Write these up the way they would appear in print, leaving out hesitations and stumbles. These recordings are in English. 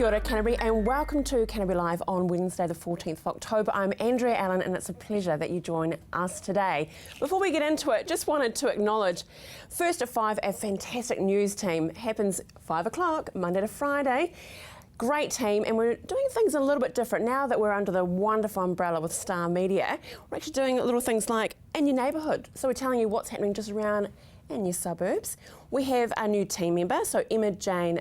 Kia ora, Canterbury, and welcome to Canterbury Live on Wednesday the 14th of October. I'm Andrea Allen and it's a pleasure that you join us today. Before we get into it, just wanted to acknowledge First at 5, our fantastic news team. Happens 5 o'clock, Monday to Friday. Great team, and we're doing things a little bit different now that we're under the wonderful umbrella with Star Media. We're actually doing little things like in your neighbourhood. So we're telling you what's happening just around in your suburbs. We have a new team member, so Emma Jane,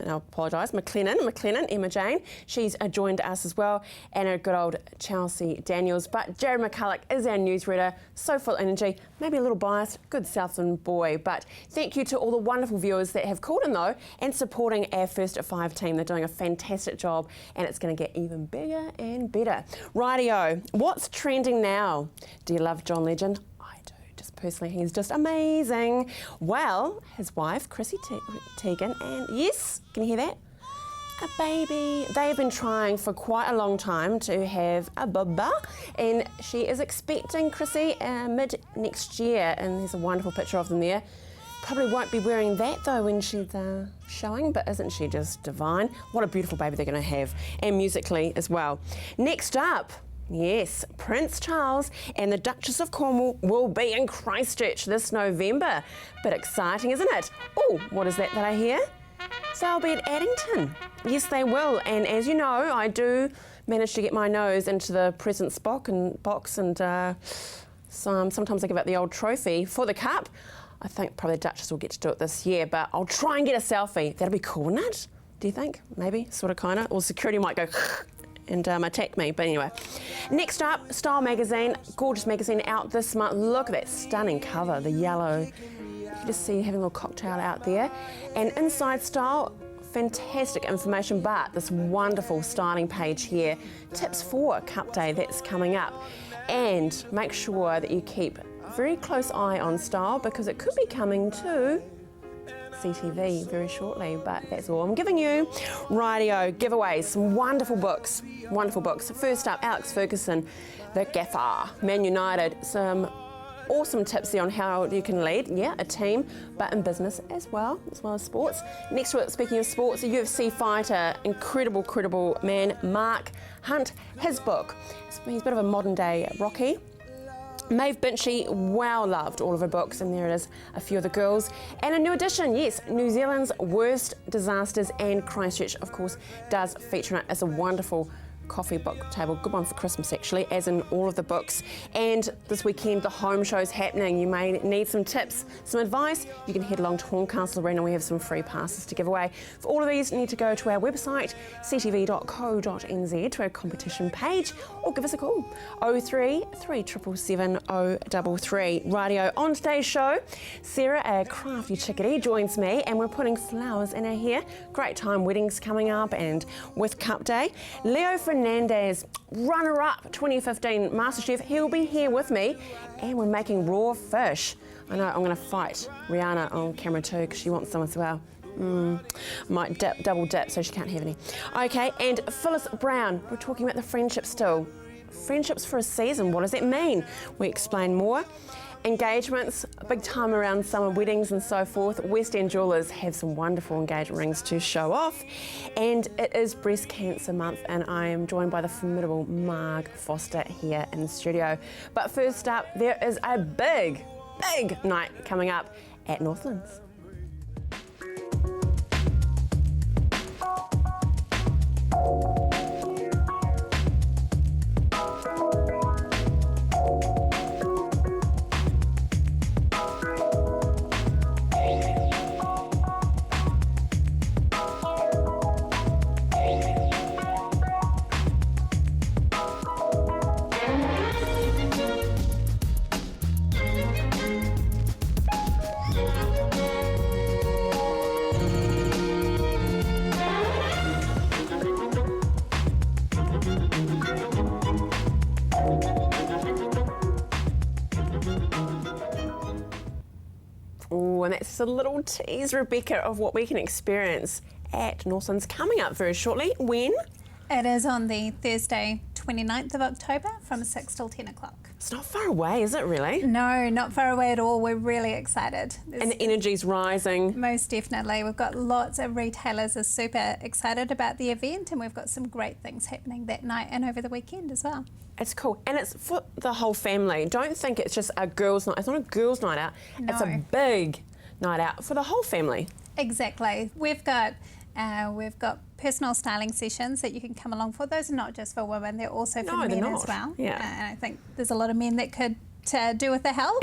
and I apologise, McLennan, Emma Jane. She's joined us as well, and our good old Chelsea Daniels. But Jared McCulloch is our newsreader, so full of energy, maybe a little biased, good Southland boy. But thank you to all the wonderful viewers that have called in though, and supporting our First at 5 team. They're doing a fantastic job, and it's going to get even bigger and better. Rightio, what's trending now? Do you love John Legend? Just personally, he's just amazing. Well, his wife, Chrissy Teigen, and yes, can you hear that? A baby. They have been trying for quite a long time to have a baba, and she is expecting Chrissy mid next year, and there's a wonderful picture of them there. Probably won't be wearing that though when she's showing, but isn't she just divine? What a beautiful baby they're going to have, and musically as well. Next up, yes, Prince Charles and the Duchess of Cornwall will be in Christchurch this November. Bit exciting, isn't it? Oh, what is that I hear? So they'll be at Addington. Yes, they will. And as you know, I do manage to get my nose into the presents box and sometimes I give out the old trophy for the cup. I think probably the Duchess will get to do it this year, but I'll try and get a selfie. That'll be cool, wouldn't it? Do you think? Maybe, sort of, kind of. Or security might go and attack me, but anyway. Next up, Style magazine, gorgeous magazine out this month. Look at that stunning cover, the yellow. You can just see having a little cocktail out there. And inside Style, fantastic information, but this wonderful styling page here. Tips for Cup Day, that's coming up. And make sure that you keep a very close eye on Style because it could be coming to CTV very shortly, but that's all I'm giving you. Rightio, giveaways, some wonderful books, wonderful books. First up, Alex Ferguson, The Gaffer, Man United, some awesome tips there on how you can lead, a team, but in business as well as sports. Next to it, speaking of sports, a UFC fighter, incredible man, Mark Hunt, his book. He's a bit of a modern day Rocky. Maeve Binchy, well loved all of her books, and there it is, a few of the girls. And a new edition, yes, New Zealand's Worst Disasters, and Christchurch, of course, does feature in it as a wonderful coffee book table. Good one for Christmas, actually, as in all of the books. And this weekend, the home show's happening. You may need some tips, some advice. You can head along to Horncastle Arena. We have some free passes to give away. For all of these, you need to go to our website, ctv.co.nz, to our competition page, or give us a call, 03 3777 033. Rightio, on today's show, Sarah, a crafty chickadee, joins me, and we're putting flowers in her hair. Great time, weddings coming up, and with Cup Day. Leo Fernandez, runner-up 2015 MasterChef, he'll be here with me, and we're making raw fish. I know, I'm going to fight Rihanna on camera too because she wants some as well. Might double dip so she can't have any. Okay, and Phyllis Brown, we're talking about the friendship still. Friendships for a season, what does that mean? We explain more. Engagements, a big time around summer weddings and so forth. West End Jewellers have some wonderful engagement rings to show off. And it is Breast Cancer Month, and I am joined by the formidable Marg Foster here in the studio. But first up, there is a big night coming up at Northlands. And that's a little tease, Rebecca, of what we can experience at Northlands coming up very shortly. When? It is on the Thursday, 29th of October from 6 till 10 o'clock. It's not far away, is it really? No, not far away at all. We're really excited. And the energy's rising. Most definitely. We've got lots of retailers are super excited about the event, and we've got some great things happening that night and over the weekend as well. It's cool. And it's for the whole family. Don't think it's just a girls' night. It's not a girls' night out. No. It's a big night out for the whole family. Exactly. We've got personal styling sessions that you can come along for. Those are not just for women, they're also for men as well. Yeah. And I think there's a lot of men that could do with the help.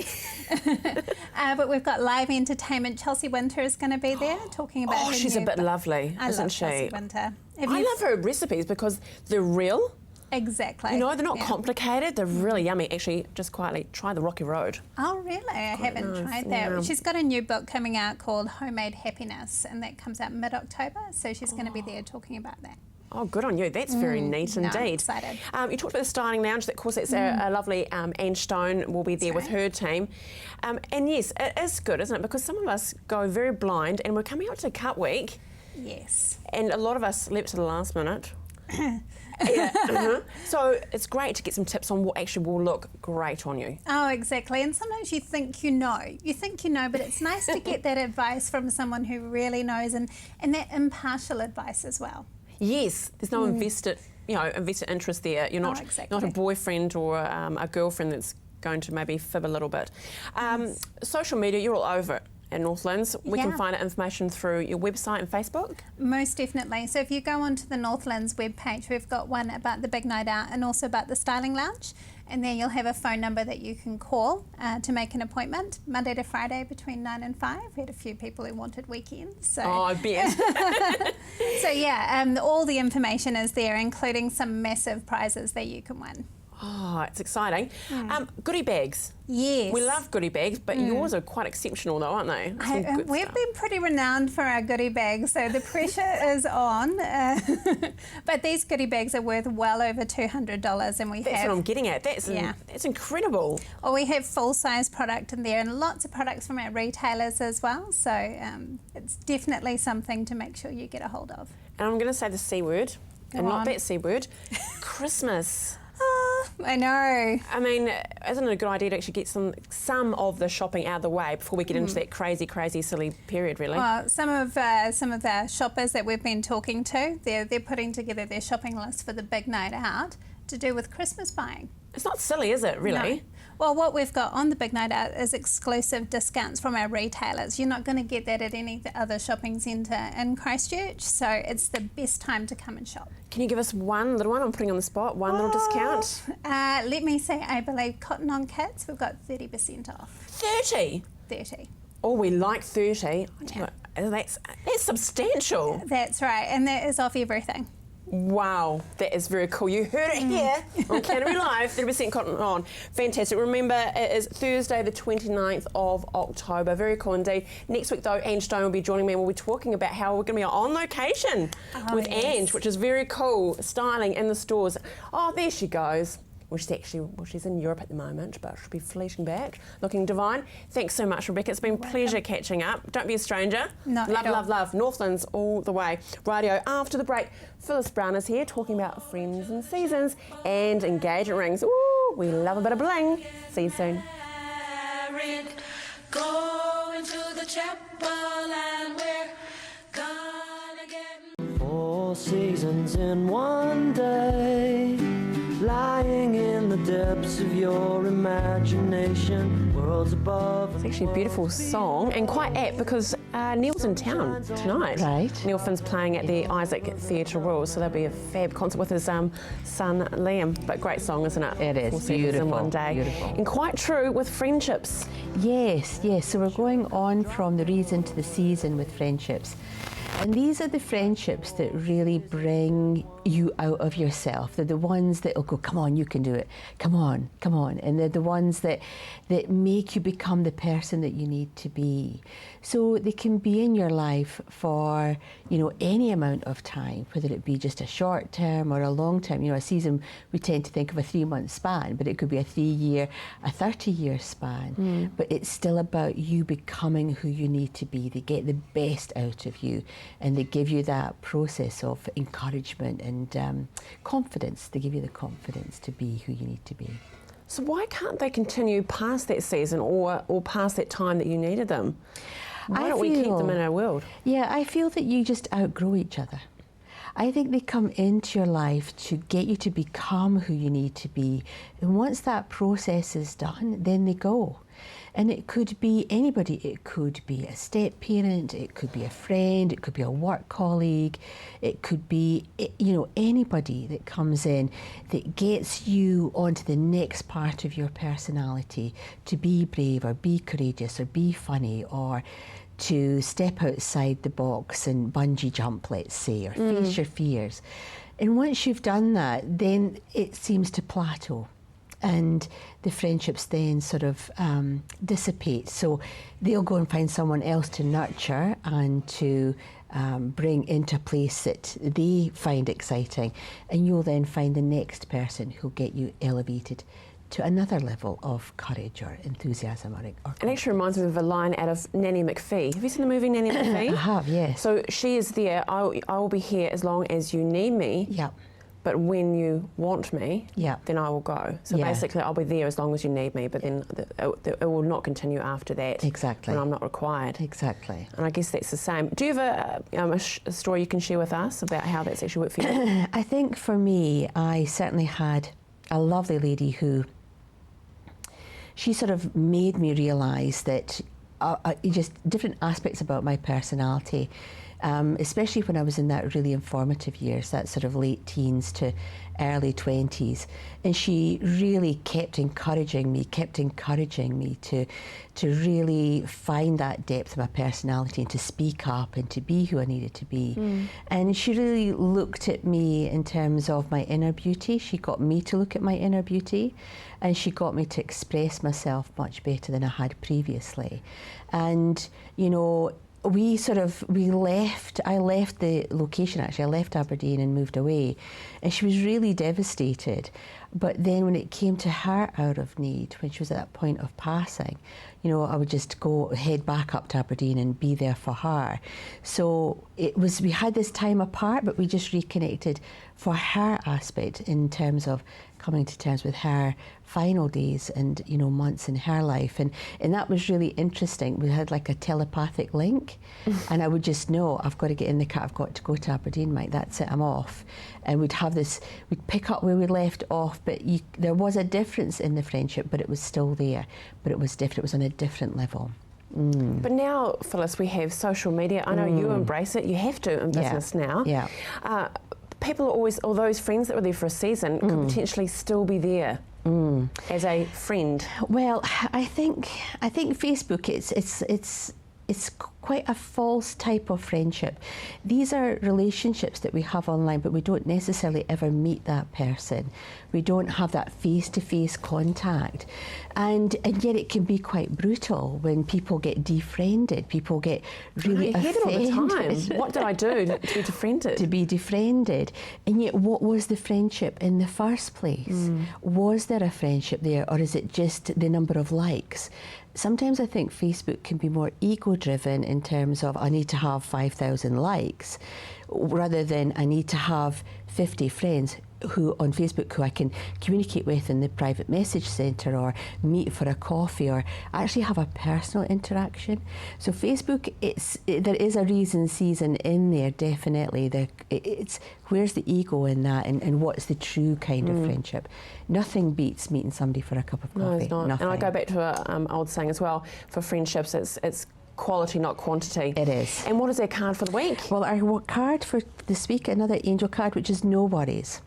But we've got live entertainment. Chelsea Winter is going to be there talking about her she's a bit lovely, I isn't love she? Chelsea Winter. I love her recipes because they're real. Exactly. You know, they're not complicated. They're really yummy. Actually, just quietly, try the Rocky Road. Oh, really? I haven't tried that. Yeah. She's got a new book coming out called Homemade Happiness, and that comes out mid-October, so she's going to be there talking about that. Oh, good on you. That's very neat indeed. I'm excited. You talked about the styling lounge. Of course, that's a lovely Ange Stone will be there with her team. And yes, it is good, isn't it? Because some of us go very blind, and we're coming up to Cut Week. Yes. And a lot of us leapt to the last minute. So it's great to get some tips on what actually will look great on you. Oh, exactly. And sometimes you think you know. But it's nice to get that advice from someone who really knows, and that impartial advice as well. Yes, there's no invested interest there. You're not not a boyfriend or a girlfriend that's going to maybe fib a little bit. Social media, you're all over it. In Northlands, we can find out information through your website and Facebook? Most definitely. So if you go onto the Northlands webpage, we've got one about the big night out and also about the styling lounge. And there you'll have a phone number that you can call to make an appointment, Monday to Friday between 9 and 5. We had a few people who wanted weekends. So. Oh, I bet. So yeah, all the information is there, including some massive prizes that you can win. Oh, it's exciting. Goodie bags. Yes. We love goodie bags, but yours are quite exceptional though, aren't they? We've been pretty renowned for our goodie bags, so the pressure is on. But these goodie bags are worth well over $200, and That's what I'm getting at. That's incredible. Well, we have full-size product in there and lots of products from our retailers as well, so it's definitely something to make sure you get a hold of. And I'm going to say the C word, not that C word, Christmas. I know. I mean, isn't it a good idea to actually get some of the shopping out of the way before we get into that crazy, silly period, really? Well, some of our shoppers that we've been talking to, they're putting together their shopping list for the big night out to do with Christmas buying. It's not silly, is it, really? No. Well, what we've got on the big night out is exclusive discounts from our retailers. You're not going to get that at any other shopping centre in Christchurch, so it's the best time to come and shop. Can you give us one little one? I'm putting on the spot. One little discount. Let me say, I believe cotton on kids, we've got 30% off. 30? 30. Oh, we like 30. That's substantial. That's right, and that is off everything. Wow, that is very cool. You heard it here on Canterbury Live, 30% cotton on. Fantastic. Remember, it is Thursday the 29th of October. Very cool indeed. Next week, though, Ange Stone will be joining me and we'll be talking about how we're going to be on location with Ange, which is very cool. Styling in the stores. Oh, there she goes. Well, she's in Europe at the moment, but she'll be fleeting back, looking divine. Thanks so much, Rebecca. It's been a pleasure catching up. Don't be a stranger. Not love, at all. love, love. Northlands all the way. Radio after the break. Phyllis Brown is here talking about friends and seasons and engagement rings. Ooh, we love a bit of bling. See you soon. Going to the chapel and we're gonna get 4 seasons in one day. Lying in the depths of your imagination, worlds above. It's actually a beautiful song and quite apt because Neil's in town tonight. Right. Neil Finn's playing at the Isaac Theatre Royal, so there'll be a fab concert with his son Liam. But great song, isn't it? It is. 4 seasons Beautiful. in one day. Beautiful. And quite true with friendships. Yes. So we're going on from the reason to the season with friendships. And these are the friendships that really bring you out of yourself. They're the ones that will go, come on, you can do it. Come on. And they're the ones that make you become the person that you need to be. So they can be in your life for, any amount of time, whether it be just a short term or a long term. A season, we tend to think of a 3-month span, but it could be a 3-year, a 30-year span. But it's still about you becoming who you need to be. They get the best out of you. and they give you that process of encouragement and confidence. They give you the confidence to be who you need to be. So why can't they continue past that season or past that time that you needed them? Why don't we keep them in our world? Yeah, I feel that you just outgrow each other. I think they come into your life to get you to become who you need to be. And once that process is done, then they go. And it could be anybody. It could be a step parent, it could be a friend, it could be a work colleague, it could be, you know, anybody that comes in that gets you onto the next part of your personality, to be brave or be courageous or be funny or to step outside the box and bungee jump, let's say, or face your fears. And once you've done that, then it seems to plateau. And the friendships then sort of dissipate. So they'll go and find someone else to nurture and to bring into a place that they find exciting. And you'll then find the next person who'll get you elevated to another level of courage or enthusiasm or It actually reminds me of a line out of Nanny McPhee. Have you seen the movie Nanny McPhee? I have, yes. So she is there, I will be here as long as you need me. Yep. But when you want me, then I will go. So basically, I'll be there as long as you need me, but then it will not continue after that. Exactly. When I'm not required. Exactly. And I guess that's the same. Do you have a story you can share with us about how that's actually worked for you? I think for me, I certainly had a lovely lady who, she sort of made me realise that just different aspects about my personality, especially when I was in that really informative years, that sort of late teens to early 20s. And she really kept encouraging me to really find that depth of my personality and to speak up and to be who I needed to be. And she really looked at me in terms of my inner beauty. She got me to look at my inner beauty, and she got me to express myself much better than I had previously. And, you know, I left the location actually, I left Aberdeen and moved away, and she was really devastated. But then when it came to her hour of need, when she was at that point of passing, you know, I would just head back up to Aberdeen and be there for her. So we had this time apart, but we just reconnected for her aspect in terms of coming to terms with her final days and, you know, months in her life. And that was really interesting. We had like a telepathic link, and I would just know, I've got to get in the car, I've got to go to Aberdeen, Mike, that's it, I'm off. And we'd pick up where we left off, but there was a difference in the friendship, but it was still there, but it was different, it was on a different level. But now, Phyllis, we have social media. I know you embrace it, you have to in business now. Yeah. People are always, or those friends that were there for a season, could potentially still be there as a friend. Well, I think Facebook, it's quite a false type of friendship. These are relationships that we have online, but we don't necessarily ever meet that person. We don't have that face-to-face contact. And yet it can be quite brutal when people get defriended. People get really offended. I hear it all the time. What did I do to be defriended? To be defriended. And yet what was the friendship in the first place? Was there a friendship there, or is it just the number of likes? Sometimes I think Facebook can be more ego-driven in terms of I need to have 5,000 likes, rather than I need to have 50 friends who on Facebook who I can communicate with in the private message centre or meet for a coffee or actually have a personal interaction. So Facebook, there is a reason season in there, definitely. It's where's the ego in that, and what's the true kind of friendship? Nothing beats meeting somebody for a cup of coffee. No, it's not. Nothing. And I go back to an old saying as well, for friendships, it's quality, not quantity. It is. And what is our card for the week? Well, our card for this week, another angel card, which is no worries.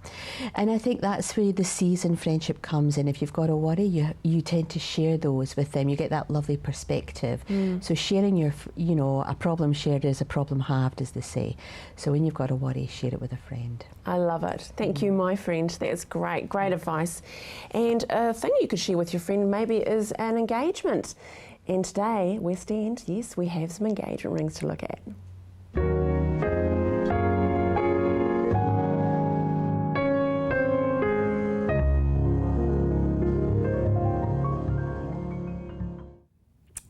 And I think that's where the season friendship comes in. If you've got a worry, you tend to share those with them. You get that lovely perspective. So sharing a problem shared is a problem halved, as they say. So when you've got a worry, share it with a friend. I love it. Thank you, my friend. That's great. Great advice. And a thing you could share with your friend maybe is an engagement. And today, West End, yes, we have some engagement rings to look at.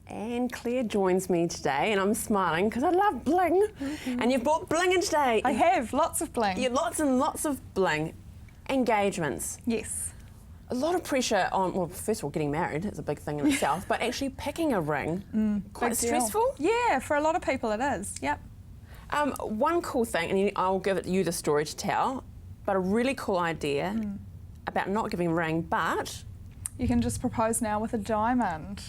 And Claire joins me today, and I'm smiling because I love bling. And you've brought bling in today. I have lots of bling. Yeah, lots and lots of bling. Engagements. Yes. A lot of pressure on, well, first of all, getting married is a big thing in itself, but actually picking a ring, quite Big deal. stressful. Yeah, for a lot of people it is. Yep. One cool thing, and I'll give you the story to tell, but a really cool idea about not giving a ring, but... You can just propose now with a diamond.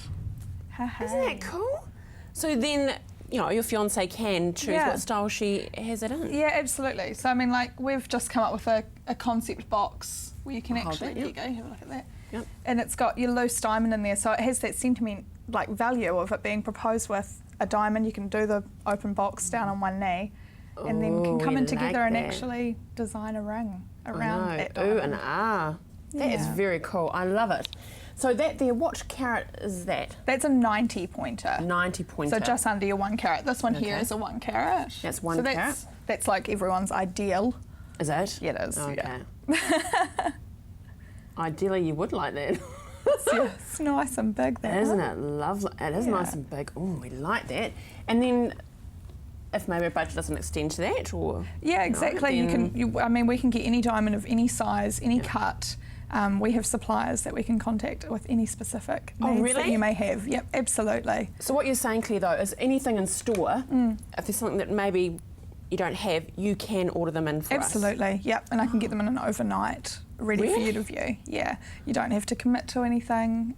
Isn't that cool? So then, you know, your fiancée can choose Yeah. what style she has it in. Yeah, absolutely. So I mean, like, we've just come up with a concept box where you can Hold actually, that, there yep. you go, have a look at that. Yep. And it's got your loose diamond in there, so it has that sentiment, like, value of it being proposed with a diamond. You can do the open box down on one knee, and then can Ooh, come we in together like and that. actually design a ring around I know. that diamond. Ooh and ah. That is Yeah. very cool. I love it. So that there, what carat is that? That's a 90 pointer. 90 pointer. So just under your 1 carat. This one here Okay. is a 1 carat. That's 1 so carat? That's like everyone's ideal. Is it? Yeah, it is, Okay. yeah. Ideally, you would like that. Yeah, it's nice and big there. Isn't it lovely? It is Yeah. nice and big. Oh, we like that. And then, if maybe a budget doesn't extend to that, or Yeah, exactly. then- I mean, we can get any diamond of any size, any cut. We have suppliers that we can contact with any specific Oh, needs really? that you may have. Yep, absolutely. So what you're saying, Claire, though, is anything in store, if there's something that maybe you don't have, you can order them in for us. Absolutely, yep. And I can get them in an overnight, ready for Really? you to view. Yeah, you don't have to commit to anything.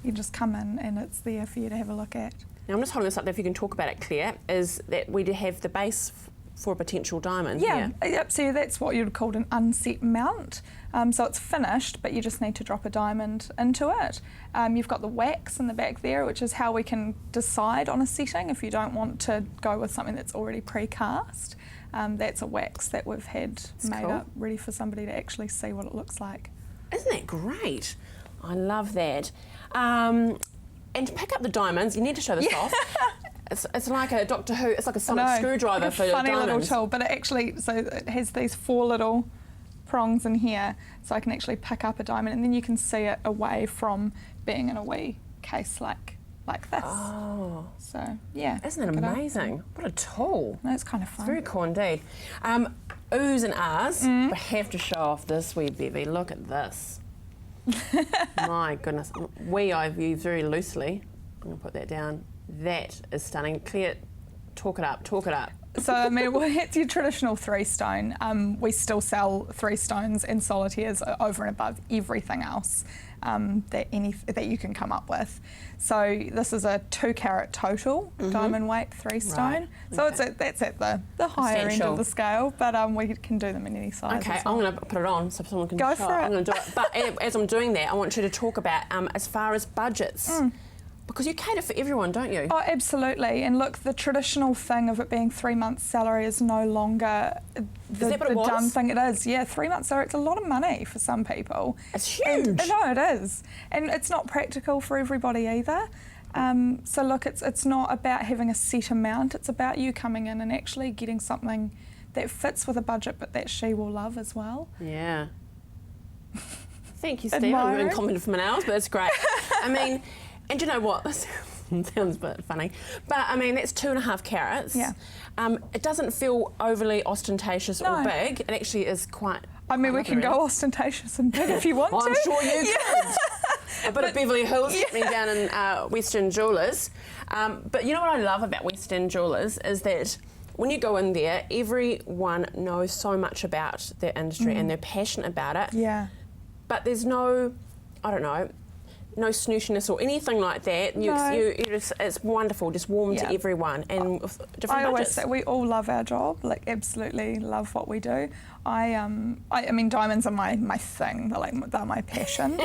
You just come in and it's there for you to have a look at. Now, I'm just holding this up there, if you can talk about it, Claire, is that we do have the base for a potential diamond. Yeah, here. yep. So that's what you'd call an unset mount. So it's finished, but you just need to drop a diamond into it. You've got the wax in the back there, which is how we can decide on a setting if you don't want to go with something that's already pre-cast. That's a wax that we've had made cool. up, ready for somebody to actually see what it looks like. Isn't that great? I love that. And to pick up the diamonds, you need to show this off. It's like a Doctor Who, it's like a sonic screwdriver like a for funny diamonds. little tool, but it actually, so it has these 4 little prongs in here, so I can actually pick up a diamond, and then you can see it away from being in a wee case like this. Oh, So yeah, isn't that pick it up. amazing? What a tool. No, it's kind of It's fun. very cool indeed. Oohs and ahs, I have to show off this wee baby. Look at this. My goodness. I've used very loosely. I'm going to put that down. That is stunning. Claire, talk it up, talk it up. So I mean, well, it's your traditional 3-stone. We still sell 3 stones and solitaires over and above everything else that you can come up with. So this is a 2 carat total diamond weight 3-stone. Right, So okay. that's at the higher end Substantial. of the scale, but we can do them in any size. Okay, as well. I'm going to put it on so someone can Go show for it. it. I'm going to do it. But as I'm doing that, I want you to talk about as far as budgets. Because you cater for everyone, don't you? Oh, absolutely. And look, the traditional thing of it being 3 months' salary is no longer the that what it was? done thing. It is, yeah. 3 months' salary, it's a lot of money for some people. It's huge. No, it is. And it's not practical for everybody either. So look, it's not about having a set amount. It's about you coming in and actually getting something that fits with a budget, but that she will love as well. Yeah. Thank you, Steve. I'm Admiring. going to comment from an hours, but it's great. I mean, and you know what? This sounds a bit funny, but I mean, that's 2.5 carats. Yeah. It doesn't feel overly ostentatious or No. big. It actually is quite. I mean, we quite can go lovely. ostentatious and big if you want Well, to. I'm sure you Yeah. could. A bit of Beverly Hills happening down in Western Jewellers. But you know what I love about Western Jewellers is that when you go in there, everyone knows so much about their industry and they're passionate about it. Yeah. But there's no, I don't know, no snooshiness or anything like that. No. You just, it's wonderful, just warm Yeah. to everyone and with different I always budgets. say we all love our job, like absolutely love what we do. I mean, diamonds are my thing. They're my passion.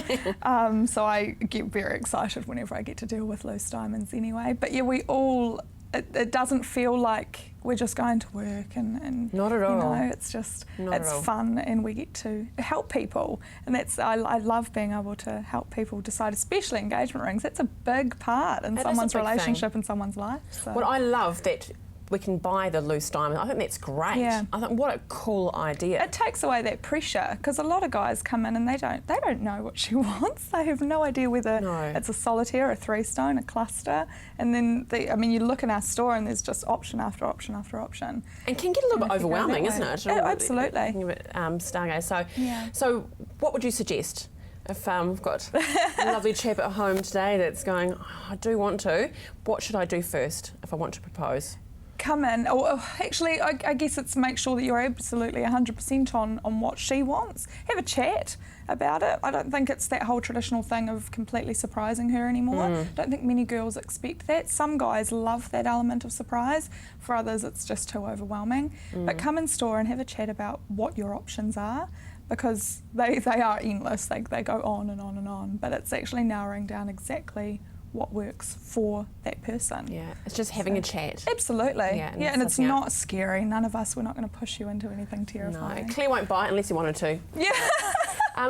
So I get very excited whenever I get to deal with loose diamonds anyway. But yeah, we all, it doesn't feel like we're just going to work and Not at you all. know, it's just, Not at it's all. fun and we get to help people. And that's, I love being able to help people decide, especially engagement rings. That's a big part in It is a someone's big thing. relationship and someone's life. So. What I love that we can buy the loose diamond. I think that's great. Yeah. I think what a cool idea. It takes away that pressure, because a lot of guys come in and they don't know what she wants. They have no idea whether it's a solitaire, a 3-stone, a cluster, and then you look in our store and there's just option after option after option. And can get a little bit overwhelming, isn't it? Absolutely. Stargaze. Yeah. So what would you suggest? If we've got a lovely chap at home today that's going, I do want to, what should I do first if I want to propose? Come in, or actually I guess it's make sure that you're absolutely 100% on what she wants. Have a chat about it. I don't think it's that whole traditional thing of completely surprising her anymore. I don't think many girls expect that. Some guys love that element of surprise. For others it's just too overwhelming. But come in store and have a chat about what your options are, because they are endless. They go on and on and on, but it's actually narrowing down exactly what works for that person. Yeah, it's just having a chat. Absolutely. Yeah, and it's not scary. None of us, we're not going to push you into anything terrifying. No, Claire won't buy it unless you wanted to. Yeah.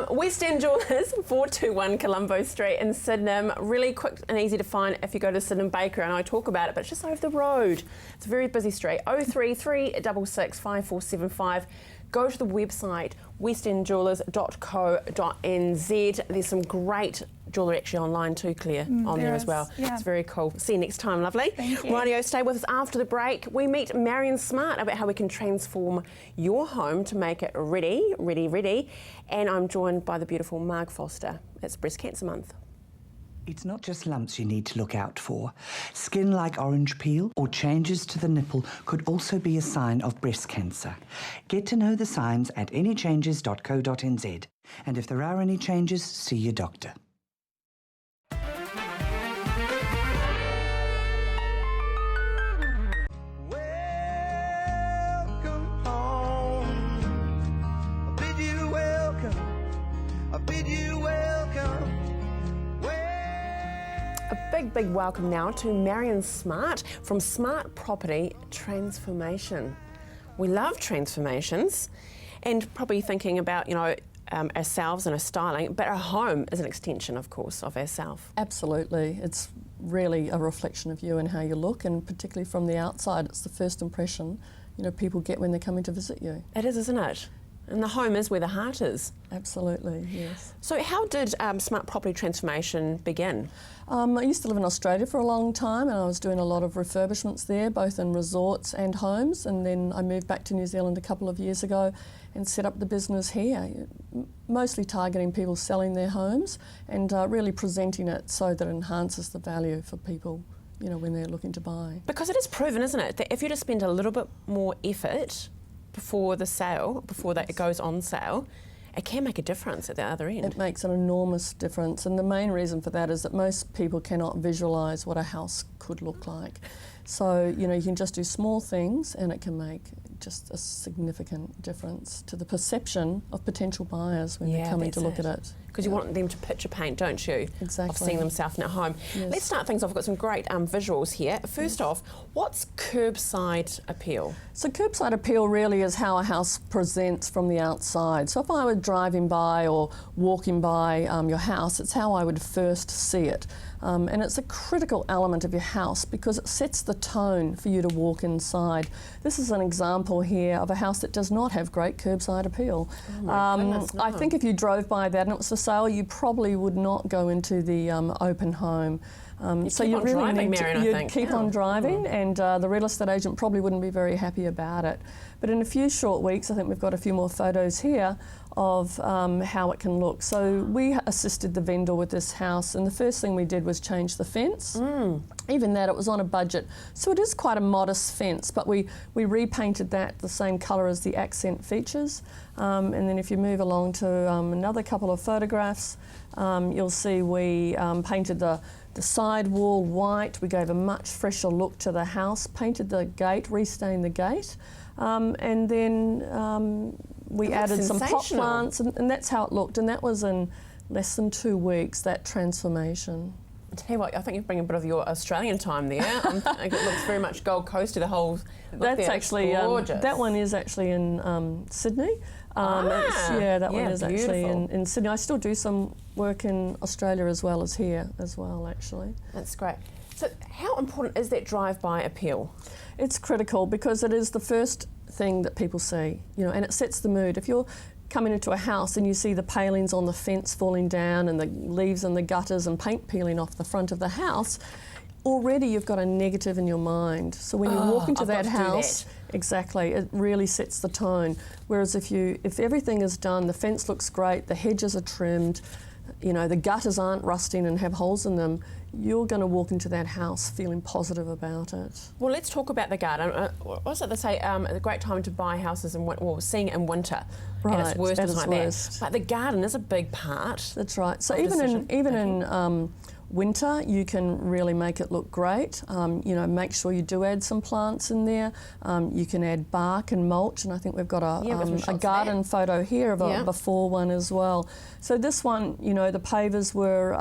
West End Jewellers, 421 Colombo Street in Sydenham. Really quick and easy to find if you go to Sydenham Bakery. I know I talk about it, but it's just over the road. It's a very busy street. 03366 5475. Go to the website westendjewellers.co.nz. There's some great jewellery actually online too, Claire, on there as well. Yeah. It's very cool. See you next time, lovely. Thank you. Radio, stay with us after the break. We meet Marion Smart about how we can transform your home to make it ready. And I'm joined by the beautiful Marg Foster. It's Breast Cancer Month. It's not just lumps you need to look out for. Skin like orange peel or changes to the nipple could also be a sign of breast cancer. Get to know the signs at anychanges.co.nz. And if there are any changes, see your doctor. Welcome home. I bid you welcome. I bid you welcome. A big welcome now to Marion Smart from Smart Property Transformation. We love transformations and probably thinking about, ourselves and our styling, but our home is an extension, of course, of ourselves. Absolutely. It's really a reflection of you and how you look, and particularly from the outside, it's the first impression, people get when they're coming to visit you. It is, isn't it? And the home is where the heart is. Absolutely, yes. So how did Smart Property Transformation begin? I used to live in Australia for a long time, and I was doing a lot of refurbishments there, both in resorts and homes, and then I moved back to New Zealand a couple of years ago and set up the business here, mostly targeting people selling their homes and really presenting it so that it enhances the value for people, when they're looking to buy. Because it is proven, isn't it, that if you just spend a little bit more effort before the sale, it goes on sale, it can make a difference at the other end. It makes an enormous difference, and the main reason for that is that most people cannot visualise what a house could look like. So, you can just do small things and it can make just a significant difference to the perception of potential buyers when they're coming to look at it. Because you want them to picture paint, don't you? Exactly. Of seeing themselves in at home. Yes. Let's start things off. We've got some great visuals here. First off, what's curbside appeal? So curbside appeal really is how a house presents from the outside. So if I were driving by or walking by your house, it's how I would first see it. And it's a critical element of your house because it sets the tone for you to walk inside. This is an example here of a house that does not have great curbside appeal. Oh my goodness, no. I think if you drove by that and it was for sale, you probably would not go into the open home. So you really driving, need Marion, to I think. keep on driving, and the real estate agent probably wouldn't be very happy about it. But in a few short weeks, I think we've got a few more photos here of how it can look. So we assisted the vendor with this house, and the first thing we did was change the fence. Even that, it was on a budget. So it is quite a modest fence, but we repainted that the same colour as the accent features. And then if you move along to another couple of photographs, you'll see we painted the side wall white. We gave a much fresher look to the house, painted the gate, restained the gate, and then we added some pot plants, and that's how it looked. And that was in less than 2 weeks, that transformation. I tell you what, I think you're bringing a bit of your Australian time there. I think it looks very much Gold Coast to the whole. That's actually gorgeous. That one is actually in Sydney. That one is actually in Sydney. I still do some work in Australia as well as here as well, actually. That's great. So how important is that drive-by appeal? It's critical because it is the first thing that people see, and it sets the mood. If you're coming into a house and you see the palings on the fence falling down and the leaves in the gutters and paint peeling off the front of the house, already you've got a negative in your mind. So when you walk into that house, exactly, it really sets the tone. Whereas if everything is done, the fence looks great, the hedges are trimmed, the gutters aren't rusting and have holes in them, you're going to walk into that house feeling positive about it. Well, let's talk about the garden. What's it they say? A great time to buy houses seeing it in winter. Right, at its worst at is its like worst. that. But the garden is a big part. That's right. So of the even decision. in winter, you can really make it look great. Make sure you do add some plants in there. You can add bark and mulch, and I think we've got a garden photo here of a before one as well. So this one, the pavers were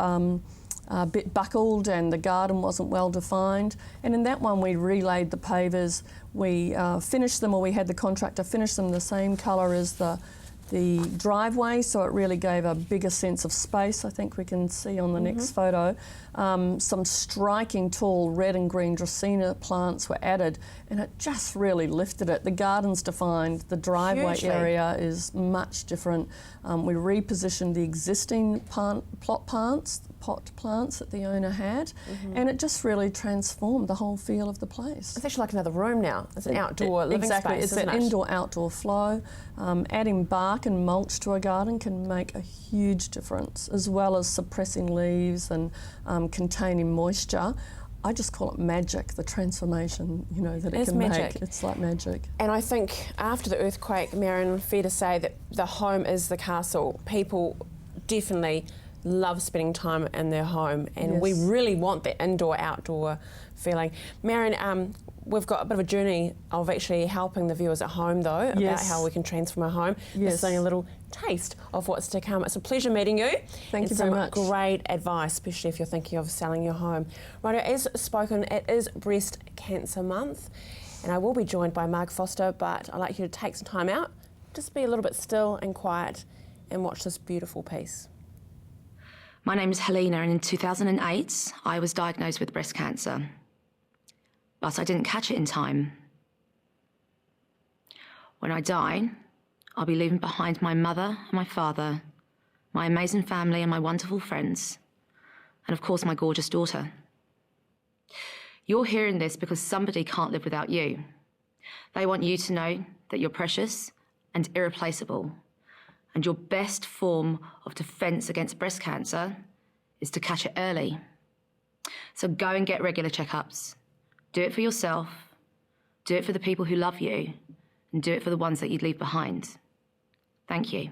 a bit buckled and the garden wasn't well defined. And in that one, we relaid the pavers. We finished them, or we had the contractor finish them the same colour as the driveway, so it really gave a bigger sense of space. I think we can see on the next photo. Some striking tall red and green Dracaena plants were added, and it just really lifted it. The garden's defined, the driveway area is much different. We repositioned the existing pot plants that the owner had, and it just really transformed the whole feel of the place. It's actually like another room now. It's an outdoor living space, It's isn't an it? indoor-outdoor flow. Adding bark and mulch to a garden can make a huge difference, as well as suppressing leaves and containing moisture. I just call it magic, the transformation, that it can make. It's like magic. And I think after the earthquake, Marion, fair to say that the home is the castle. People definitely love spending time in their home, and we really want that indoor-outdoor feeling. Marion, we've got a bit of a journey of actually helping the viewers at home, though, about how we can transform our home. Just getting a little taste of what's to come. It's a pleasure meeting you. Thank you very much. Great advice, especially if you're thinking of selling your home. Right, as spoken, it is Breast Cancer Month, and I will be joined by Marg Foster, but I'd like you to take some time out, just be a little bit still and quiet, and watch this beautiful piece. My name is Helena, and in 2008, I was diagnosed with breast cancer. But I didn't catch it in time. When I die, I'll be leaving behind my mother and my father, my amazing family and my wonderful friends, and of course my gorgeous daughter. You're hearing this because somebody can't live without you. They want you to know that you're precious and irreplaceable. And your best form of defence against breast cancer is to catch it early. So go and get regular checkups. Do it for yourself, do it for the people who love you, and do it for the ones that you'd leave behind. Thank you.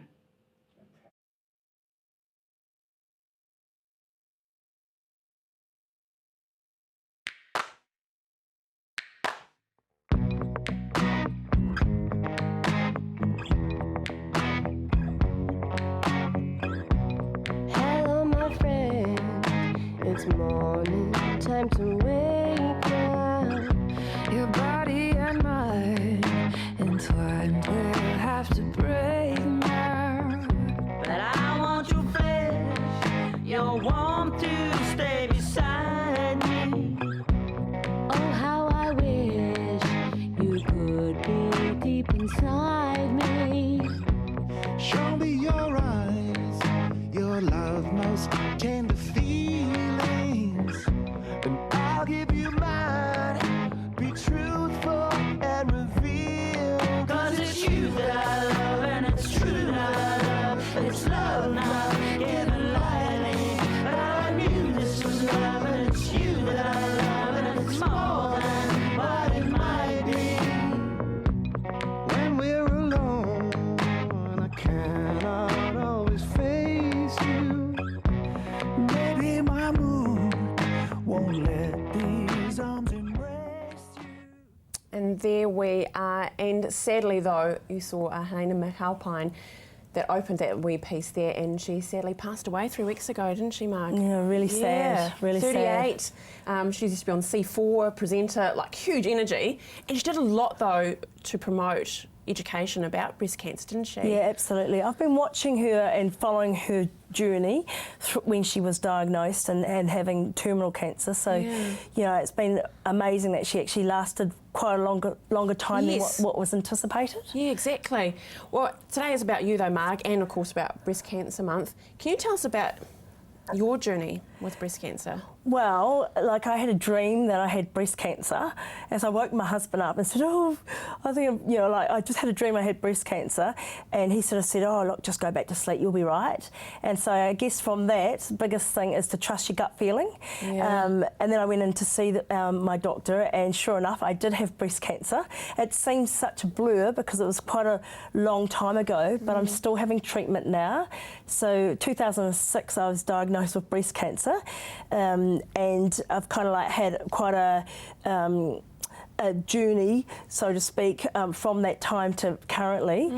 It's morning, time to wake up. Your body and mind entwined, we'll have to break now. But I want your flesh, your warmth to stay beside me. Oh, how I wish you could be deep inside me. Show me your eyes, your love most tender feelings, and I'll give you mine. Be truthful and reveal. 'Cause it's you that I love, and it's true that I love. It's love now, given lightly. But I knew this was love, and it's you that I love, and it's more than what it might be. When we're alone, I cannot always face you. Maybe my mood won't let these arms embrace you. And there we are. And sadly, though, you saw Helena McAlpine that opened that wee piece there, and she sadly passed away 3 weeks ago, didn't she, Marg? Yeah, really sad. Really 38. sad. She used to be on C4, presenter, like huge energy. And she did a lot, though, to promote education about breast cancer, didn't she? Yeah, absolutely. I've been watching her and following her journey when she was diagnosed and having terminal cancer. So, you know, it's been amazing that she actually lasted quite a longer time than what was anticipated. Yeah, exactly. Well, today is about you though, Mark, and of course about Breast Cancer Month. Can you tell us about your journey with breast cancer? Well, like I had a dream that I had breast cancer, as I woke my husband up and said, "Oh, I think you know, like I just had a dream I had breast cancer," and he sort of said, "Oh, look, just go back to sleep, you'll be right." And so I guess from that, the biggest thing is to trust your gut feeling. And then I went in to see my doctor, and sure enough, I did have breast cancer. It seems such a blur because it was quite a long time ago, but I'm still having treatment now. So 2006, I was diagnosed with breast cancer. And I've kind of like had quite a journey, so to speak, from that time to currently.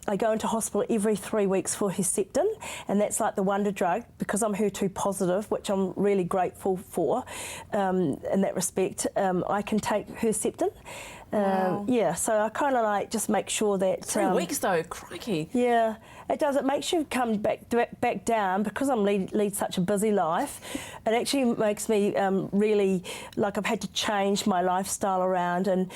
I go into hospital every 3 weeks for Herceptin, and that's like the wonder drug because I'm HER2 positive, which I'm really grateful for. In that respect, I can take Herceptin. Yeah, so I kind of like just make sure that 3 weeks though, crikey. Yeah, it does. It makes you come back down because I'm lead such a busy life. It actually makes me really like I've had to change my lifestyle around and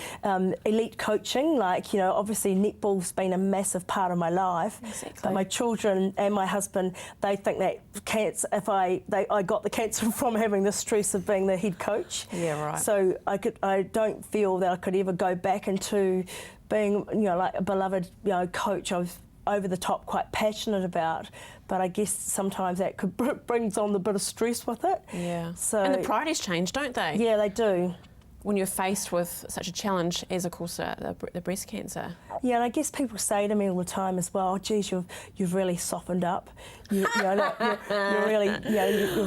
elite coaching. Like, you know, obviously netball's been a massive part of my life. Exactly. But my children and my husband, they think that cancer. I got the cancer from having the stress of being the head coach. Yeah, right. So I don't feel that I could ever go back into being, you know, like a beloved, you know, coach. I was over the top, quite passionate about, but I guess sometimes that brings on a bit of stress with it. Yeah. So and the priorities change, don't they? Yeah, they do. When you're faced with such a challenge as, of course, the breast cancer. Yeah, and I guess people say to me all the time as well, "Geez, you've really softened up. You've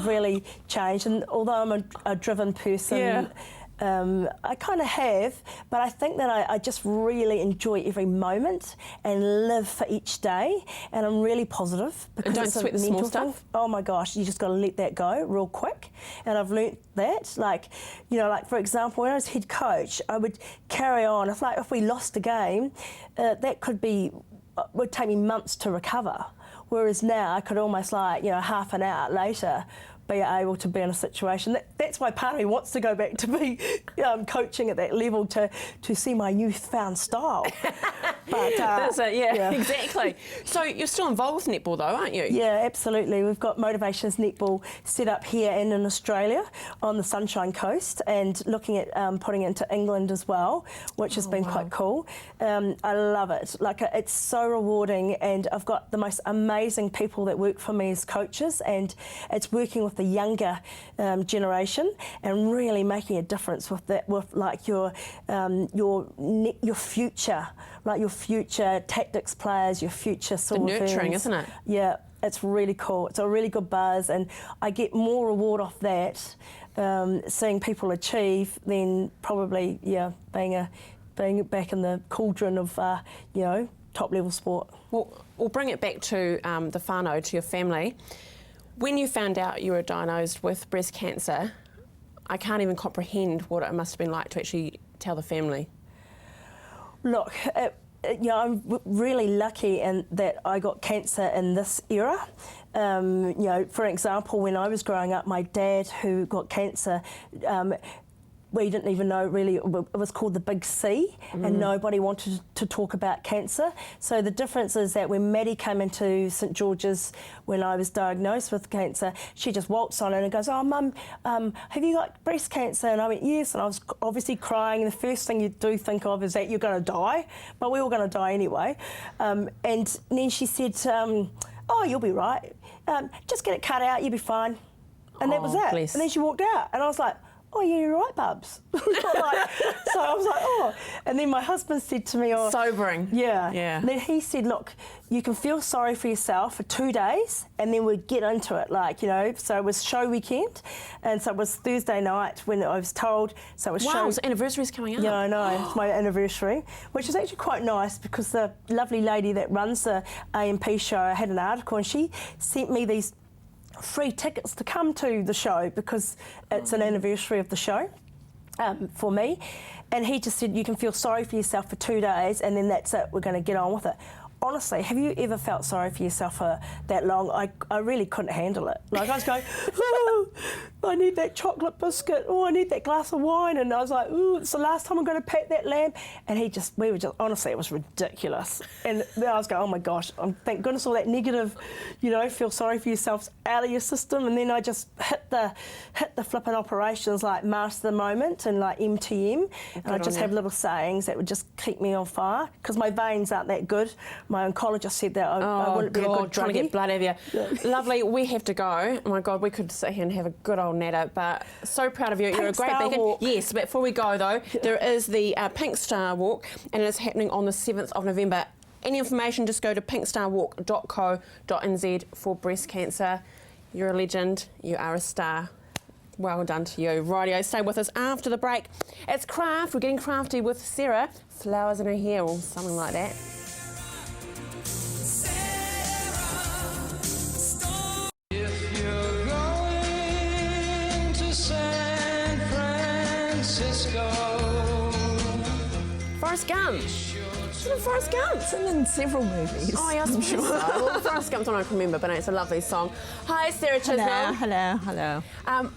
really changed." And although I'm a driven person. I kind of have, but I think that I just really enjoy every moment and live for each day, and I'm really positive. Because And don't it's a sweat the small mental thing. stuff? Oh my gosh, you just got to let that go real quick, and I've learnt that. Like, you know, like for example, when I was head coach, I would carry on. If we lost a game, that would take me months to recover. Whereas now I could almost like, you know, half an hour later be able to be in a situation. That's why part of me wants to go back to be coaching at that level to see my newfound style. But that's it, yeah, exactly. So you're still involved with netball though, aren't you? Yeah, absolutely. We've got Motivations Netball set up here and in Australia on the Sunshine Coast, and looking at putting it into England as well, which has been quite cool. I love it. Like, it's so rewarding, and I've got the most amazing people that work for me as coaches, and it's working with the younger generation and really making a difference with that, with like your future, like your future tactics players, your future The nurturing, isn't it? Yeah, it's really cool. It's a really good buzz, and I get more reward off that, seeing people achieve, than probably being back in the cauldron of you know, top level sport. Well, we'll bring it back to the whānau, to your family. When you found out you were diagnosed with breast cancer, I can't even comprehend what it must have been like to actually tell the family. Look, you know, I'm really lucky in that I got cancer in this era. You know, for example, when I was growing up, my dad, who got cancer, we didn't even know really, it was called the Big C, and nobody wanted to talk about cancer. So the difference is that when Maddie came into St George's when I was diagnosed with cancer, she just waltzed on in and goes, "Oh, Mum, have you got breast cancer?" And I went, "Yes," and I was obviously crying. And the first thing you do think of is that you're going to die, but we were going to die anyway. And then she said, "Oh, you'll be right. Just get it cut out, you'll be fine." And that was it. Bless. And then she walked out, and I was like, "Oh, yeah, you're right, Bubs." So I was like, "Oh." And then my husband said to me, "Oh." Sobering. Yeah. Yeah. And then he said, "Look, you can feel sorry for yourself for 2 days, and then we'd get into it." Like, you know, so it was show weekend, and so it was Thursday night when I was told. So it was show. Wow, so anniversary's coming up. Yeah, I know. It's my anniversary, which is actually quite nice because the lovely lady that runs the AMP show had an article, and she sent me these free tickets to come to the show because it's an anniversary of the show. for me. And he just said, you can feel sorry for yourself for 2 days and then that's it, we're going to get on with it. Honestly, have you ever felt sorry for yourself for that long? I really couldn't handle it. Like, I was going, oh, I need that chocolate biscuit. Oh, I need that glass of wine. And I was like, ooh, it's the last time I'm going to pat that lamb. And we were just, honestly, it was ridiculous. And then I was going, oh my gosh, thank goodness all that negative, feel sorry for yourself out of your system. And then I just hit the flipping operations, like master the moment and like MTM. And I just have little sayings that would just keep me on fire because my veins aren't that good. My oncologist said that I wouldn't be a good trying to get druggie. blood out of you. Yeah. Lovely, we have to go. Oh my God, we could sit here and have a good old natter, but so proud of you. You're a great Star beacon. Walk. Yes, but before we go though, there is the Pink Star Walk and it is happening on the 7th of November. Any information, just go to pinkstarwalk.co.nz for breast cancer. You're a legend, you are a star. Well done to you. Rightio, stay with us after the break. It's craft, we're getting crafty with Sarah. Flowers in her hair or something like that. If you're going to San Francisco, Forrest Gump. Isn't it Forrest Gump? It's in several movies. Oh, yes, I'm sure. Well, Forrest Gump's one I can remember, but no, it's a lovely song. Hi, Sarah Chisnell. Hello.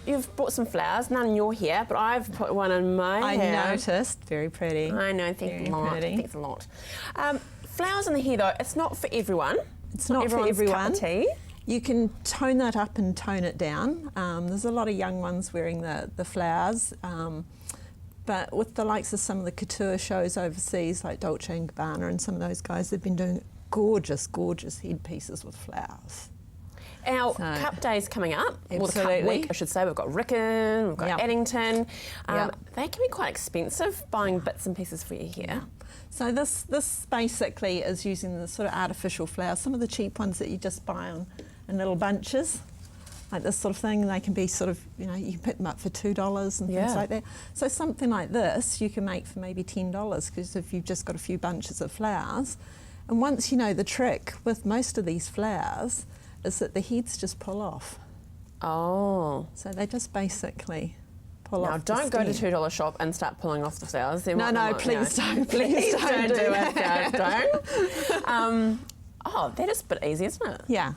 You've brought some flowers, none in your hair, but I've put one in my hair. I noticed. Very pretty. I know, thanks a lot. pretty. Thanks a lot. Flowers in the hair, though, it's not for everyone. It's not for everyone's everyone. Cup of tea. You can tone that up and tone it down. There's a lot of young ones wearing the flowers. But with the likes of some of the couture shows overseas, like Dolce & Gabbana and some of those guys, they've been doing gorgeous, gorgeous headpieces with flowers. Our Cup Day's coming up. Well, the Cup Absolutely. Week, I should say. We've got Rickon, we've got Yep. Addington. Yep. They can be quite expensive, buying bits and pieces for your hair. So this basically is using the sort of artificial flowers, some of the cheap ones that you just buy in little bunches, like this sort of thing. They can be sort of, you can pick them up for $2 and things like that. So something like this you can make for maybe $10 because if you've just got a few bunches of flowers. And once you know the trick with most of these flowers is that the heads just pull off. Oh. So they just basically pull Now, off the don't go to stem. $2 shop and start pulling off the flowers. They No, might- please no. don't. Please don't do it, guys. Don't. That is a bit easy, isn't it? Yeah.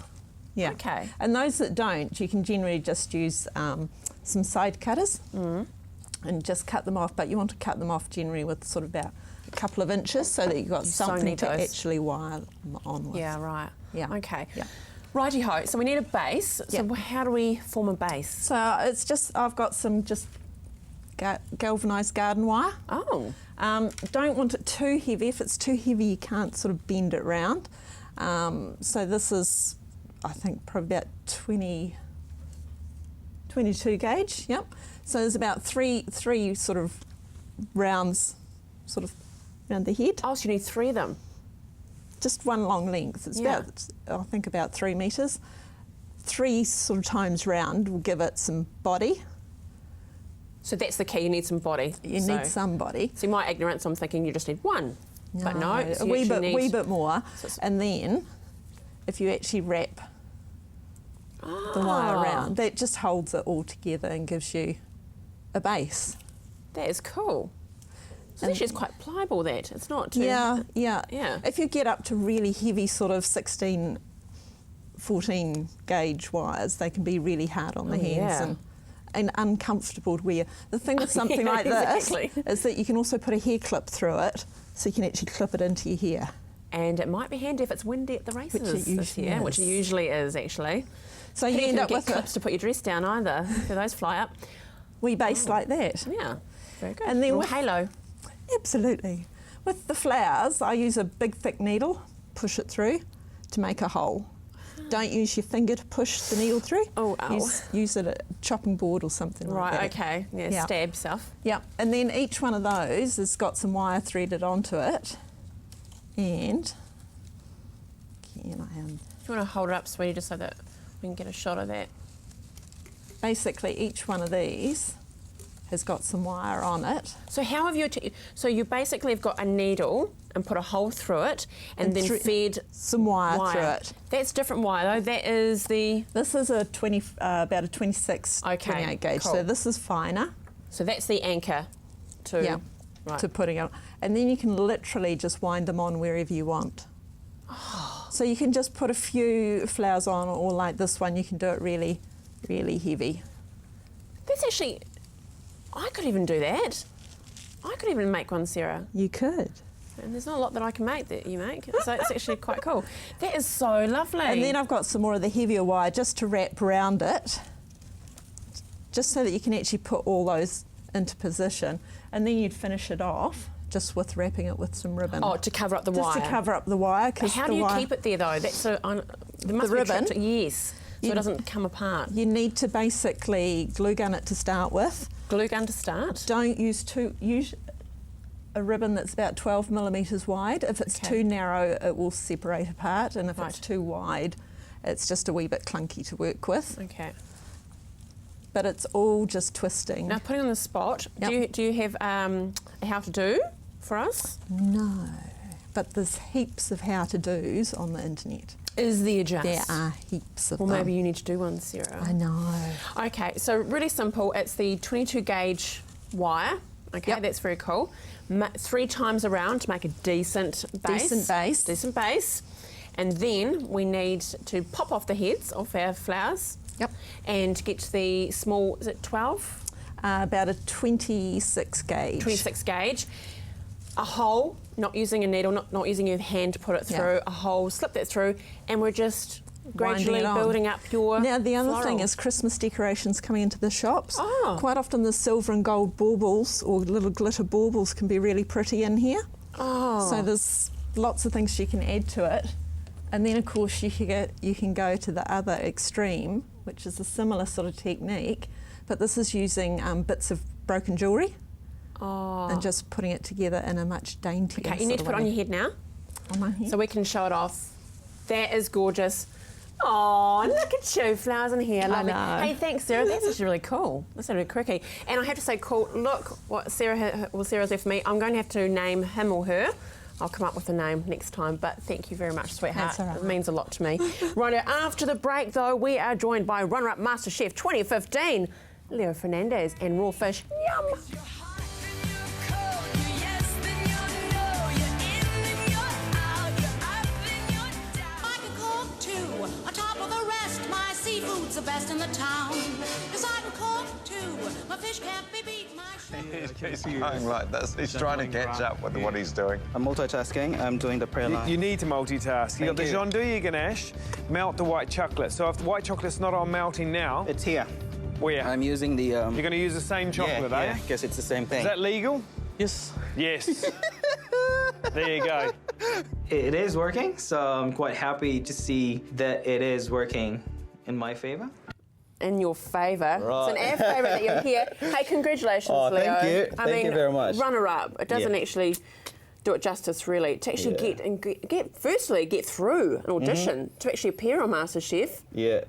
Okay. And those that don't, you can generally just use some side cutters and just cut them off. But you want to cut them off generally with sort of about a couple of inches so that you've got something need to those. actually wire them on with. Yeah, right. Yeah. Okay. Yeah. Righty-ho. So we need a base. So Yeah. how do we form a base? So it's just, I've got some just galvanised garden wire. Oh. Don't want it too heavy. If it's too heavy, you can't sort of bend it round. So this is, I think, probably about 22 gauge. Yep. So there's about three sort of rounds, sort of around the head. Oh, so you need 3 of them. Just one long length. It's about, I think, about 3 metres. 3 sort of times round will give it some body. So that's the key. You need some body. You need some body. See, my ignorance, I'm thinking you just need 1. But no, so a you wee actually need bit more. So it's- And then, if you actually wrap the wire around, that just holds it all together and gives you a base. That is cool. So actually it's quite pliable, that. It's not too... Yeah. Yeah. If you get up to really heavy sort of 16, 14 gauge wires, they can be really hard on the hands and uncomfortable to wear. The thing with something like this is that you can also put a hair clip through it, so you can actually clip it into your hair. And it might be handy if it's windy at the races this year, which it is. usually is, actually. So you end up with clips to put your dress down either, so those fly up. wee base like that. Yeah, very good. And then Little with- halo. Absolutely. With the flowers, I use a big thick needle, push it through to make a hole. Don't use your finger to push the needle through. Oh, ow. Use a chopping board or something like that. Right, okay. Yeah, stab yourself. Yeah, and then each one of those has got some wire threaded onto it. And If you want to hold it up, sweetie, just so that we can get a shot of that. basically each one of these has got some wire on it. So how have you... so you basically have got a needle and put a hole through it and then fed some wire through it. That's different wire, though. That is the... This is a about a 26, 28 gauge. cool. So this is finer. So that's the anchor to... Yeah, Right. to putting it on. And then you can literally just wind them on wherever you want. So you can just put a few flowers on, or like this one, you can do it really, really heavy. That's actually... I could even do that. I could even make one, Sarah. You could. And there's not a lot that I can make that you make, so it's actually quite cool. That is so lovely. And then I've got some more of the heavier wire just to wrap around it, just so that you can actually put all those into position. And then you'd finish it off just with wrapping it with some ribbon. Oh, to cover up the wire. Just to cover up the wire. How do you keep it there though? That's there must The be a trick ribbon? to- yes, so it doesn't come apart. You need to basically glue gun it to start with. Glue gun to start. Don't use use a ribbon that's about 12 millimetres wide. If it's too narrow, it will separate apart, and if it's too wide, it's just a wee bit clunky to work with. Okay. But it's all just twisting. Now, putting on the spot, do you have a how to do for us? No, but there's heaps of how to do's on the internet. Is there just? There are heaps of Well, them. maybe you need to do one, Sarah. I know. Okay, so really simple. It's the 22 gauge wire. Okay, that's very cool. 3 times around to make a decent base. Decent base. Decent base. And then we need to pop off the heads of our flowers. Yep. And get the small, is it 12? About a 26 gauge. 26 gauge. A hole, not using a needle, not using your hand to put it through, a hole, slip that through, and we're just gradually Winding it on. building up your Now, the other floral. thing is Christmas decorations coming into the shops. Oh. Quite often the silver and gold baubles or little glitter baubles can be really pretty in here. Oh. So there's lots of things you can add to it. And then, of course, you can go to the other extreme, which is a similar sort of technique, but this is using bits of broken jewellery and just putting it together in a much daintier Okay, you need to put it on your head now. On my head. So we can show it off. That is gorgeous. Oh, look at you, flowers in here. Lovely. know. Hey, thanks, Sarah. That's actually really cool. That's really quirky. And I have to say, cool, look what Sarah's left for me. I'm going to have to name him or her. I'll come up with a name next time, but thank you very much, sweetheart. That's all right. It means a lot to me. Righto, after the break, though, we are joined by runner-up MasterChef 2015, Leo Fernandez, and raw fish. Yum! Seafood's the best in the town. 'Cause I can cook too. My fish can't be beat. My He's going like this. He's trying to catch up with what he's doing. I'm multitasking. I'm doing the prayer line. You need to multitask. You got the you. Gianduja ganache, melt the white chocolate. So if the white chocolate's not on melting now... It's here. Where? I'm using the... You're going to use the same chocolate, yeah, because it's the same thing. Is that legal? Yes. Yes. There you go. It is working, so I'm quite happy to see that it is working in my favour. In your favour. Right. It's in our favour that you're here. Hey, congratulations, Oh, Leo. thank you. I Thank mean, you very much. runner-up. It doesn't actually do it justice, really. To actually get through an audition to actually appear on MasterChef. Yeah.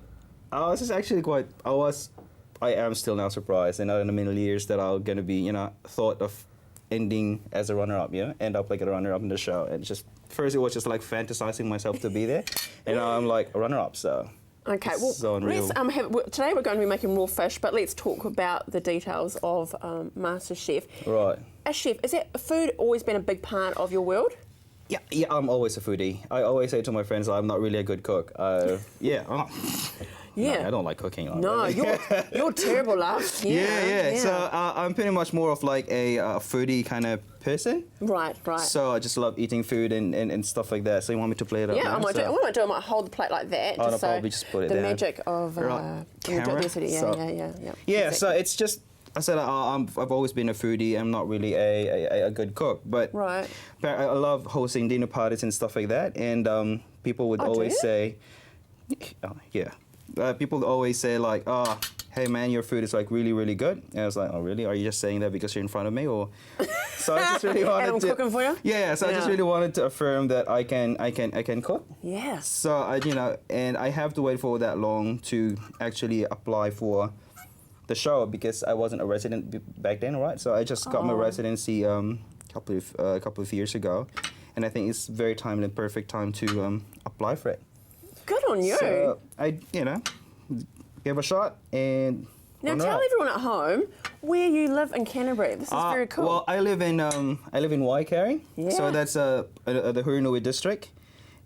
I was just actually quite... I am still now surprised. I know in a million years that I'm going to be, thought of ending as a runner-up, end up like a runner-up in the show. And just, first it was just like fantasizing myself to be there. And now I'm like a runner-up, so... Okay, it's well, so unreal. today we're going to be making raw fish, but let's talk about the details of MasterChef. Right. As chef, is that food always been a big part of your world? Yeah, I'm always a foodie. I always say to my friends I'm not really a good cook. Yeah. No, I don't like cooking. No, really. you're terrible, love. Yeah. So I'm pretty much more of like a foodie kind of person. Right. So I just love eating food and stuff like that. So you want me to play it up? Yeah, now? I might do. What I might do, I might hold the plate like that. I'll just so probably just put it the down. magic of camera. diversity. Yeah. Yeah. So it's just. I said I've always been a foodie. I'm not really a good cook, but I love hosting dinner parties and stuff like that. And people would always say, people would always say like, "Oh, hey man, your food is like really, really good." And I was like, "Oh, really? Are you just saying that because you're in front of me, or?" So I just really wanted and I'm cooking for you. Yeah. So I just really wanted to affirm that I can cook. Yeah. So and I have to wait for that long to actually apply for the show because I wasn't a resident back then, right? So I just got my residency a couple of years ago, and I think it's very timely and perfect time to apply for it. Good on you. So I, give a shot and. Now tell everyone at home where you live in Canterbury. This is very cool. Well, I live in Waikari, so that's the Hurunui district,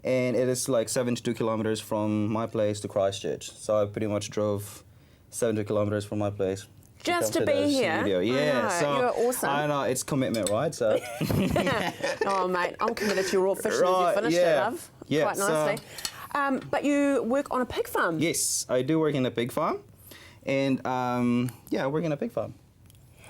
and it is like 72 kilometers from my place to Christchurch. So I pretty much drove 70 kilometers from my place. Just to be here. Studio. Yeah, so you're awesome. I know it's commitment, right? So. Oh, mate, I'm committed to your raw fish as you finished it, love. Yeah, quite nicely. But you work on a pig farm. Yes, I do work in a pig farm, and I work in a pig farm.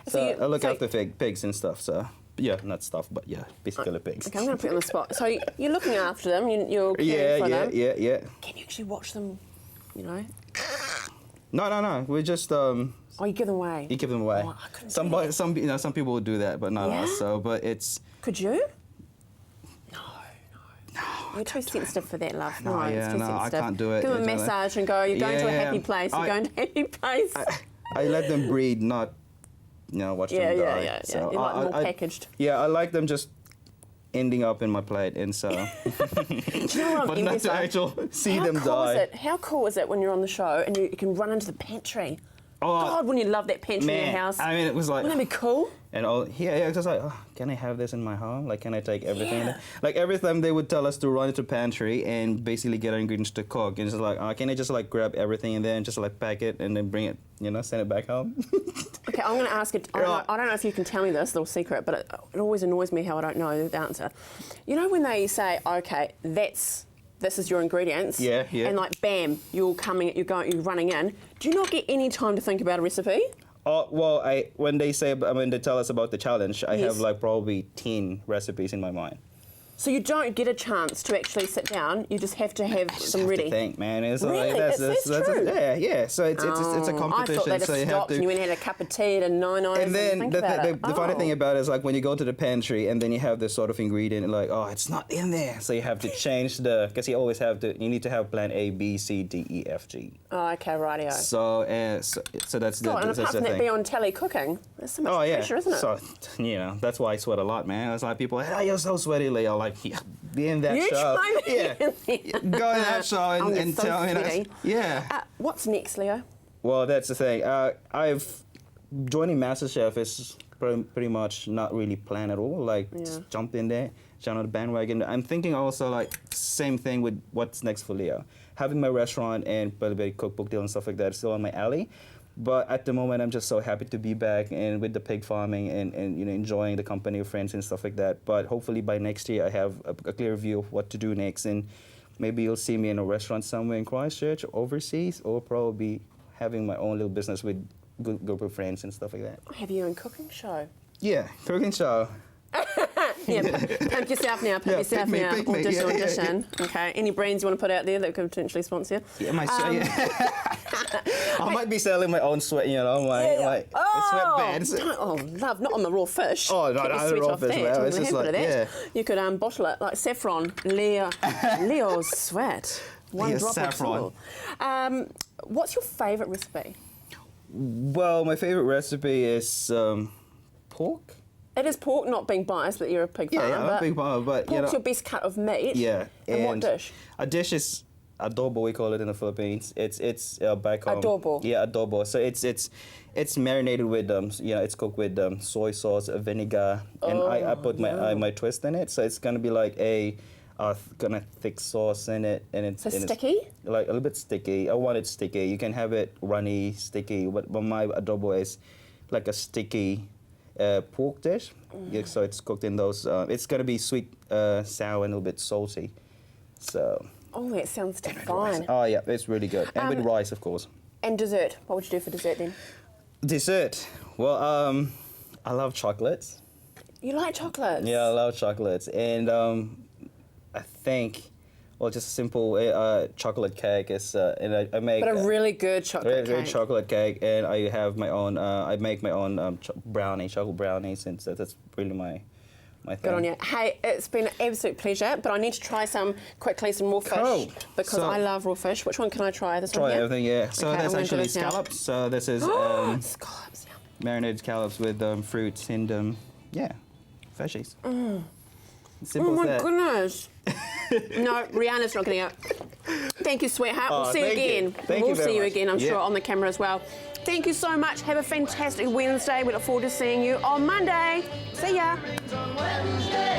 So I look after pigs and stuff. So yeah, not stuff, but yeah, basically pigs. Okay, I'm going to put you on the spot. So you're looking after them. You're caring for them. Yeah. Can you actually watch them? You know. No. We just. Oh, you give them away. You give them away. Oh, I couldn't some people would do that, but not us. So, but it's. Could you? No. You're too sensitive for that, love. No, it's too sensitive. I can't do it. Give them a massage and go. You're going to a happy place. You're going to a happy place. I let them breed, not. Watch them die. Yeah. So You like them more packaged. Yeah, I like them just ending up in my plate, and so. Do you know what but not to actually see them die. How cool is it when you're on the show and you can run into the pantry? Oh, God, wouldn't you love that pantry in your house? I mean, it was like. Wouldn't that be cool? And it was like, can I have this in my home? Like, can I take everything? Yeah. Like, every time they would tell us to run into pantry and basically get our ingredients to cook. And it's like, can I just like grab everything in there and just like pack it and then bring it, send it back home? Okay, I'm going to ask it. I don't know if you can tell me this little secret, but it always annoys me how I don't know the answer. You know when they say, okay, this is your ingredients. Yeah. And like, bam, you're running in. Do you not get any time to think about a recipe? Oh, well, when they tell us about the challenge, I have like probably 10 recipes in my mind. So you don't get a chance to actually sit down. You just have to have them ready. To think, man. It's really? Like, that's true. Yeah. So it's a competition. I thought they'd have stopped and you went and had a cup of tea at a 9-9 and then think the about it. the funny thing about it is like when you go to the pantry and then you have this sort of ingredient like, it's not in there. So you have to change because you need to have plan A, B, C, D, E, F, G. Oh, okay, rightio. So that's God, and apart from that, be on telly cooking. There's so much pressure, isn't it? So that's why I sweat a lot, man. It's like people, you're so sweaty, Leo. Like, be in that show. Go in that show and so tell me. Yeah. What's next, Leo? Well, that's the thing. Joining MasterChef is pretty much not really planned at all. Like, just jump in there, jump on the bandwagon. I'm thinking also like same thing with what's next for Leo. Having my restaurant and probably cookbook deal and stuff like that is still on my alley. But at the moment, I'm just so happy to be back and with the pig farming and enjoying the company of friends and stuff like that. But hopefully by next year, I have a clear view of what to do next. And maybe you'll see me in a restaurant somewhere in Christchurch, overseas, or probably having my own little business with a good group of friends and stuff like that. Have you a cooking show? Yeah, cooking show. Pimp yourself now. Audition. Okay. Any brands you want to put out there that could potentially sponsor? Yeah, I might be selling my own sweat, my sweatbands. Oh, love, not on the raw fish. Oh, no, the raw fish. Well, it's just like, You could bottle it like saffron, Leo's sweat. One drop saffron. of what's your favourite recipe? Well, my favourite recipe is pork. It is pork, not being biased that you're a pig farmer. Yeah, I'm a pig farmer, but pork's your best cut of meat. Yeah. And what dish? A dish is adobo, we call it in the Philippines. It's back home. Adobo. Yeah, adobo. So it's marinated with it's cooked with soy sauce, vinegar, and I put my twist in it. So it's gonna be like a kind of thick sauce in it, and it's sticky. Like a little bit sticky. I want it sticky. You can have it runny, sticky, but my adobo is like a sticky pork dish. Yeah, so it's cooked in those. It's gonna be sweet, sour, and a little bit salty. So. Oh, that sounds divine. Oh yeah, it's really good, and with rice, of course. And dessert. What would you do for dessert then? Dessert. Well, I love chocolates. You like chocolates? Yeah, I love chocolates, and I think. Well, just a simple chocolate cake is, and I make. But a really good chocolate cake. Really chocolate cake, and I have my own. I make my own chocolate brownies, and so that's really my thing. Good on you. Hey, it's been an absolute pleasure, but I need to try some raw fish because I love raw fish. Which one can I try? This one here? Try everything, yeah. So okay, that's actually scallops. So this is scallops. Yeah. Marinated scallops with fruits and fishies. Simple as that. Goodness. No, Rihanna's not getting out. Thank you, sweetheart. We'll see you again. We'll see you again, I'm sure, on the camera as well. Thank you so much. Have a fantastic Wednesday. We look forward to seeing you on Monday. See ya. On Wednesday.